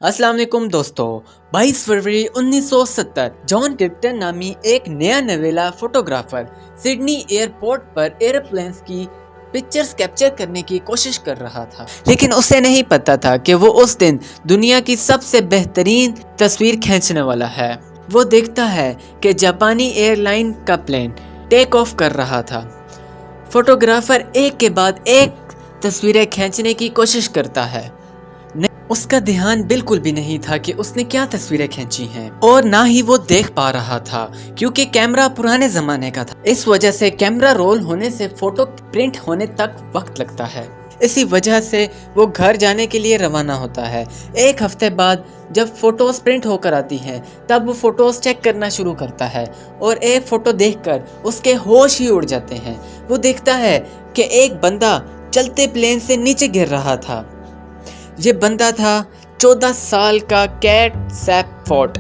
अस्सलाम वालेकुम दोस्तों। 22 फरवरी 1970 जॉन क्रिप्टन नामी एक नया नवेला फोटोग्राफर सिडनी एयरपोर्ट पर एयरप्लेन्स की पिक्चर्स कैप्चर करने की कोशिश कर रहा था, लेकिन उसे नहीं पता था कि वो उस दिन दुनिया की सबसे बेहतरीन तस्वीर खींचने वाला है। वो देखता है कि जापानी एयरलाइन का प्लेन टेक ऑफ कर रहा था। फोटोग्राफर एक के बाद एक तस्वीरें खींचने की कोशिश करता है। उसका ध्यान बिल्कुल भी नहीं था कि उसने क्या तस्वीरें खींची हैं, और ना ही वो देख पा रहा था क्योंकि कैमरा पुराने जमाने का था। इस वजह से कैमरा रोल होने से फोटो प्रिंट होने तक वक्त लगता है। इसी वजह से वो घर जाने के लिए रवाना होता है। एक हफ्ते बाद जब फोटोज प्रिंट होकर आती हैं, तब वो फोटोज चेक करना शुरू करता है और एक फोटो देखकर उसके होश ही उड़ जाते हैं। वो देखता है कि एक बंदा चलते प्लेन से नीचे गिर रहा था। ये बंदा था 14 साल का कैट सैफफोर्ड,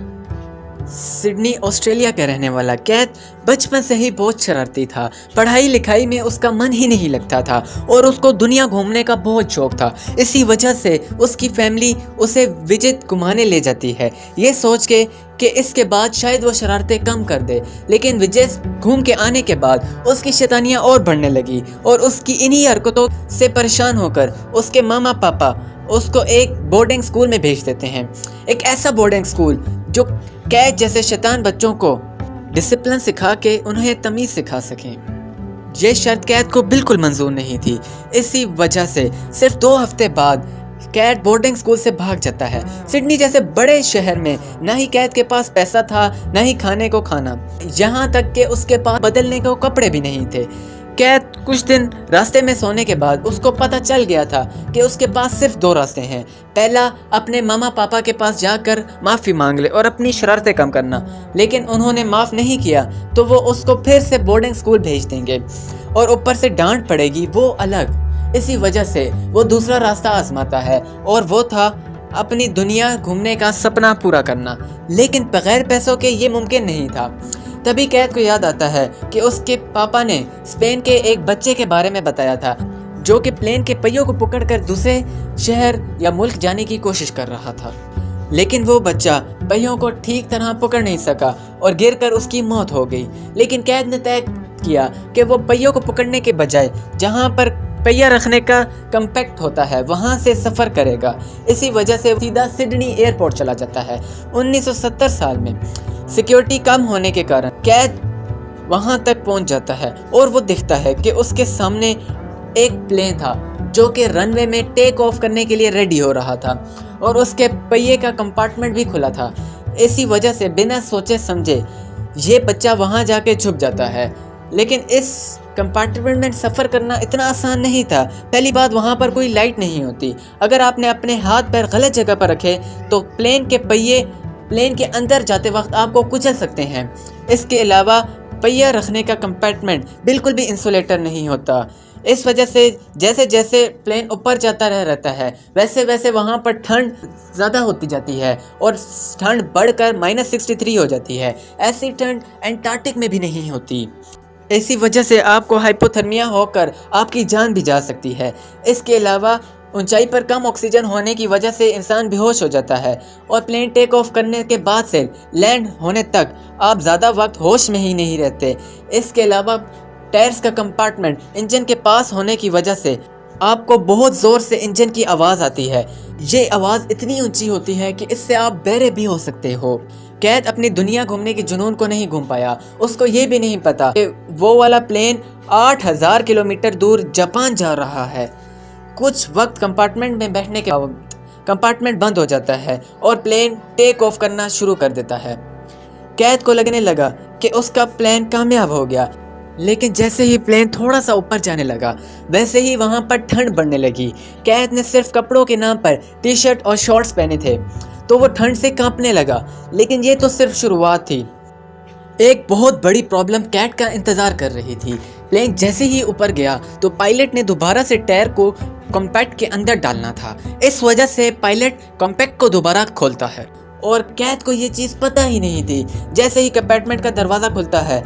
सिडनी ऑस्ट्रेलिया का रहने वाला। कैट बचपन से ही बहुत शरारती था। पढ़ाई लिखाई में उसका मन ही नहीं लगता था और उसको दुनिया घूमने का बहुत शौक था। इसी वजह से उसकी फैमिली उसे विजिट घुमाने ले जाती है, ये सोच के कि इसके बाद शायद वो शरारतें कम कर दे। लेकिन विजय घूम के आने के बाद उसकी शैतानियाँ और बढ़ने लगी और उसकी इन्हीं हरकतों से परेशान होकर उसके मामा पापा उसको एक बोर्डिंग स्कूल में भेज देते हैं। एक ऐसा बोर्डिंग स्कूल जो कैट जैसे शैतान बच्चों को डिसिप्लिन सिखा के उन्हें तमीज़ सिखा सके। ये शर्त कैट को बिल्कुल मंजूर नहीं थी। इसी वजह से सिर्फ 2 हफ्ते बाद कैट बोर्डिंग स्कूल से भाग जाता है। सिडनी जैसे बड़े शहर में ना ही कैट के पास पैसा था, ना ही खाने को खाना, यहाँ तक कि उसके पास बदलने को कपड़े भी नहीं थे। कैट कुछ दिन रास्ते में सोने के बाद उसको पता चल गया था कि उसके पास सिर्फ 2 रास्ते हैं। पहला, अपने मामा पापा के पास जाकर माफ़ी मांग ले और अपनी शरारतें कम करना, लेकिन उन्होंने माफ़ नहीं किया तो वो उसको फिर से बोर्डिंग स्कूल भेज देंगे और ऊपर से डांट पड़ेगी, वो अलग। इसी वजह से वो दूसरा रास्ता आजमाता है और वो था अपनी दुनिया घूमने का सपना पूरा करना। लेकिन बगैर पैसों के ये मुमकिन नहीं था। तभी कैट को याद आता है कि उसके पापा ने स्पेन के एक बच्चे के बारे में बताया था जो कि प्लेन के पहियों को पकड़कर दूसरे शहर या मुल्क जाने की कोशिश कर रहा था, लेकिन वो बच्चा पहियों को ठीक तरह पकड़ नहीं सका और गिरकर उसकी मौत हो गई। लेकिन कैट ने तय किया कि वो पहियों को पकड़ने के बजाय जहाँ पर पहिया रखने का कम्पैक्ट होता है वहाँ से सफ़र करेगा। इसी वजह से सीधा सिडनी एयरपोर्ट चला जाता है। 1970 साल में सिक्योरिटी कम होने के कारण कैट वहां तक पहुंच जाता है और वो देखता है कि उसके सामने एक प्लेन था जो कि रनवे में टेक ऑफ करने के लिए रेडी हो रहा था और उसके पहिए का कंपार्टमेंट भी खुला था। इसी वजह से बिना सोचे समझे ये बच्चा वहां जाके छुप जाता है। लेकिन इस कंपार्टमेंट में सफ़र करना इतना आसान नहीं था। पहली बात, वहाँ पर कोई लाइट नहीं होती। अगर आपने अपने हाथ पैर गलत जगह पर रखे तो प्लेन के पहिए प्लेन के अंदर जाते वक्त आपको कुचल सकते हैं। इसके अलावा पहिया रखने का कंपार्टमेंट बिल्कुल भी इंसुलेटर नहीं होता। इस वजह से जैसे जैसे प्लेन ऊपर जाता रहता है वैसे वैसे वहाँ पर ठंड ज़्यादा होती जाती है और ठंड बढ़कर -63 हो जाती है। ऐसी ठंड एंटार्कटिक में भी नहीं होती। इसी वजह से आपको हाइपोथर्मिया होकर आपकी जान भी जा सकती है। इसके अलावा ऊंचाई पर कम ऑक्सीजन होने की वजह से इंसान बेहोश हो जाता है और प्लेन टेक ऑफ करने के बाद से लैंड होने तक आप ज़्यादा वक्त होश में ही नहीं रहते। इसके अलावा टायर्स का कंपार्टमेंट इंजन के पास होने की वजह से आपको बहुत ज़ोर से इंजन की आवाज़ आती है। ये आवाज़ इतनी ऊंची होती है कि इससे आप बहरे भी हो सकते हो। कैट अपनी दुनिया घूमने के जुनून को नहीं घूम पाया। उसको ये भी नहीं पता कि वो वाला प्लेन 8000 किलोमीटर दूर जापान जा रहा है। कुछ वक्त कंपार्टमेंट में बैठने के बाद कंपार्टमेंट बंद हो जाता है और प्लेन टेक ऑफ करना शुरू कर देता है। कैट को लगने लगा कि उसका प्लान कामयाब हो गया, लेकिन जैसे ही प्लेन थोड़ा सा ऊपर जाने लगा वैसे ही वहाँ पर ठंड बढ़ने लगी। कैट ने सिर्फ कपड़ों के नाम पर टी-शर्ट और शॉर्ट्स पहने थे तो वो ठंड से कांपने लगा। लेकिन ये तो सिर्फ शुरुआत थी। एक बहुत बड़ी प्रॉब्लम कैट का इंतज़ार कर रही थी। प्लेन जैसे ही ऊपर गया तो पायलट ने दोबारा से टायर को कॉम्पैक्ट के अंदर डालना था। इस वजह से पायलट कॉम्पैक्ट को दोबारा खोलता है और कैट को ये चीज़ पता ही नहीं थी। जैसे ही कंपार्टमेंट का दरवाज़ा खुलता है,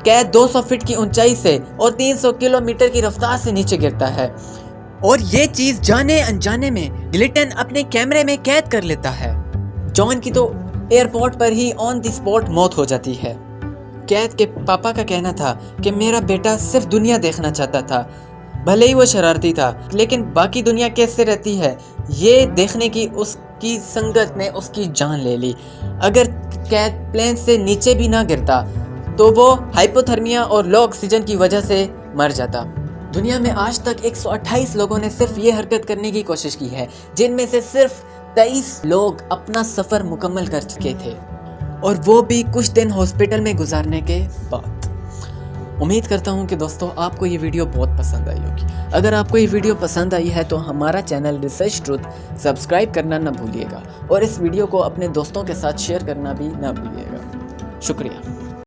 कैट 200 फीट की ऊंचाई से और 300 किलोमीटर की रफ्तार से नीचे गिरता है। اور یہ چیز جانے انجانے میں گلٹن اپنے کیمرے میں قید کر لیتا ہے۔ جان کی تو ایئرپورٹ پر ہی آن دی اسپاٹ موت ہو جاتی ہے۔ قید کے پاپا کا کہنا تھا کہ میرا بیٹا صرف دنیا دیکھنا چاہتا تھا، بھلے ہی وہ شرارتی تھا، لیکن باقی دنیا کیسے رہتی ہے یہ دیکھنے کی اس کی سنگت نے اس کی جان لے لی۔ اگر قید پلین سے نیچے بھی نہ گرتا تو وہ ہائپوتھرمیا اور لو آکسیجن کی وجہ سے مر جاتا۔ دنیا میں آج تک 128 لوگوں نے صرف یہ حرکت کرنے کی کوشش کی ہے، جن میں سے صرف 23 لوگ اپنا سفر مکمل کر چکے تھے، اور وہ بھی کچھ دن ہاسپٹل میں گزارنے کے بعد۔ امید کرتا ہوں کہ دوستو آپ کو یہ ویڈیو بہت پسند آئی ہوگی۔ اگر آپ کو یہ ویڈیو پسند آئی ہے تو ہمارا چینل ریسرچ ٹروتھ سبسکرائب کرنا نہ بھولیے گا، اور اس ویڈیو کو اپنے دوستوں کے ساتھ شیئر کرنا بھی نہ بھولیے گا۔ شکریہ۔